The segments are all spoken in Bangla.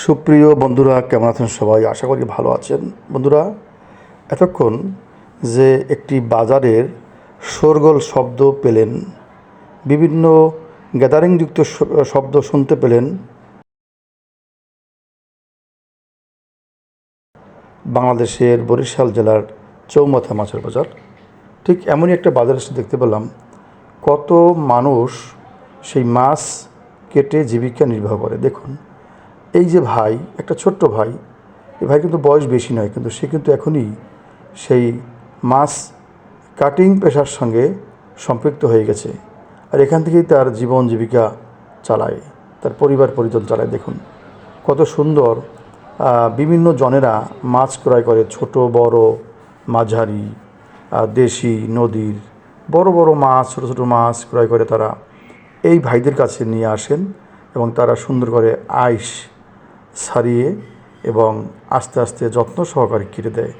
সুপ্রিয় বন্ধুরা, কেমন আছেন সবাই? আশা করি ভালো আছেন। বন্ধুরা, এতক্ষণ যে একটি বাজারের শোরগোল শব্দ পেলেন, বিভিন্ন গ্যাদারিংযুক্ত শব্দ শুনতে পেলেন, বাংলাদেশের বরিশাল জেলার চৌমাথা মাছের বাজার। ঠিক এমনই একটা বাজার এসে দেখতে পেলাম কত মানুষ সেই মাছ কেটে জীবিকা নির্বাহ করে। দেখুন, এই যে ভাই, একটা ছোট্ট ভাই, এই ভাই কিন্তু বয়স বেশি নয়, কিন্তু সে কিন্তু এখনই সেই মাছ কাটিং পেশার সঙ্গে সম্পৃক্ত হয়ে গেছে। আর এখান থেকেই তার জীবন জীবিকা চালায়, তার পরিবার পরিজন চালায়। দেখুন কত সুন্দর বিভিন্ন জনেরা মাছ ক্রয় করে, ছোট বড় মাঝারি দেশি নদীর বড় বড় মাছ, ছোট ছোট মাছ ক্রয় করে তারা এই ভাইদের কাছে নিয়ে আসেন এবং তারা সুন্দর করে আইস ছাড়িয়ে এবং আস্তে আস্তে যত্ন সহকারে কেটে দেয়।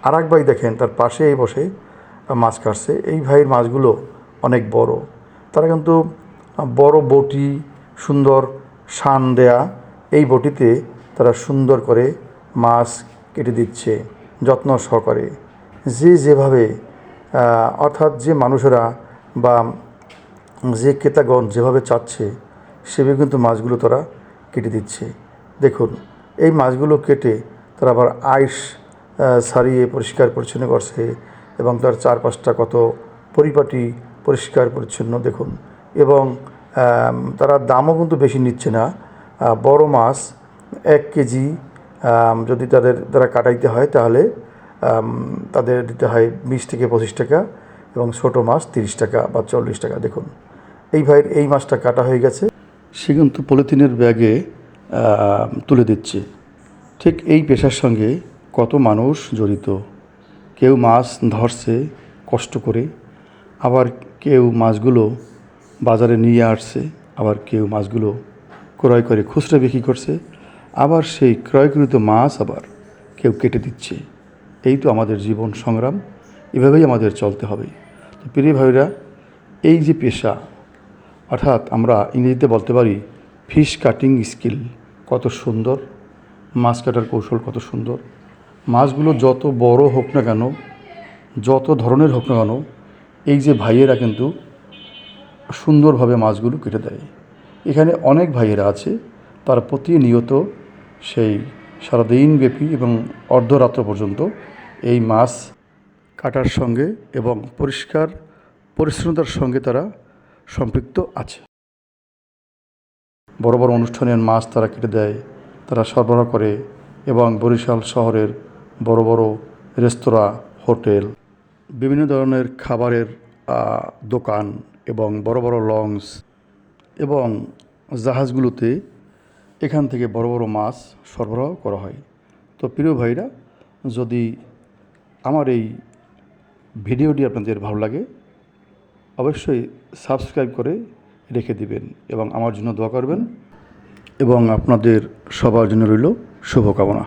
আর এক ভাই দেখেন তার পাশেই বসে মাছ কাটছে। এই ভাইয়ের মাছগুলো অনেক বড়। তারা কিন্তু বড় বটি, সুন্দর শান দেয়া এই বটিতে তারা সুন্দর করে মাছ কেটে দিচ্ছে যত্ন সহকারে। যে যেভাবে অর্থাৎ যে মানুষেরা বা যে ক্রেতাগণ যেভাবে চাচ্ছে সেভাবে কিন্তু মাছগুলো তারা কেটে দিচ্ছে। দেখুন, এই মাছগুলো কেটে তারা আবার আইস ছাড়িয়ে পরিষ্কার পরিচ্ছন্ন করছে এবং তার চারপাশটা কত পরিপাটি পরিষ্কার পরিচ্ছন্ন দেখুন। এবং তারা দামও কিন্তু বেশি নিচ্ছে না। বড় মাছ 1 কেজি যদি তাদের দ্বারা কাটাইতে হয় তাহলে তাদের দিতে হয় 20 থেকে 25 টাকা এবং ছোটো মাছ 30 টাকা বা 40 টাকা। দেখুন, এই ভাইয়ের এই মাছটা কাটা হয়ে গেছে, সে কিন্তু পলিথিনের ব্যাগে তুলে দিচ্ছে। ঠিক এই পেশার সঙ্গে কত মানুষ জড়িত। কেউ মাছ ধরছে কষ্ট করে, আবার কেউ মাছগুলো বাজারে নিয়ে আসছে, আবার কেউ মাছগুলো ক্রয় করে খুচরা বিক্রি করছে, আবার সেই ক্রয়কৃত মাছ আবার কেউ কেটে দিচ্ছে। এই তো আমাদের জীবন সংগ্রাম, এভাবেই আমাদের চলতে হবে। তো প্রিয় ভাইরা, এই যে পেশা, অর্থাৎ আমরা ইংরেজিতে বলতে পারি ফিশ কাটিং স্কিল, কত সুন্দর। মাছ কাটার কৌশল কত সুন্দর। মাছগুলো যত বড় হোক না কেন, যত ধরনের হোক না কেন, এই যে ভাইয়েরা কিন্তু সুন্দরভাবে মাছগুলো কেটে দেয়। এখানে অনেক ভাইয়েরা আছে, তারা প্রতিনিয়ত সেই সারাদিনব্যাপী এবং অর্ধরাত্র পর্যন্ত এই মাছ কাটার সঙ্গে এবং পরিষ্কার পরিচ্ছন্নতার সঙ্গে তারা সম্পৃক্ত আছে। বড় বড় অনুষ্ঠানের মাছ তারা কেটে দেয়, তারা সরবরাহ করে এবং বরিশাল শহরের বড় বড় রেস্তোরাঁ, হোটেল, বিভিন্ন ধরনের খাবারের দোকান এবং বড় বড় লঞ্চ এবং জাহাজগুলোতে এখান থেকে বড় বড় মাছ সরবরাহ করা হয়। তো প্রিয় ভাইরা, যদি আমার এই ভিডিওটি আপনাদের ভালো লাগে অবশ্যই সাবস্ক্রাইব করে রেখে দিবেন এবং আমার জন্য দোয়া করবেন এবং আপনাদের সবার জন্য রইল শুভকামনা।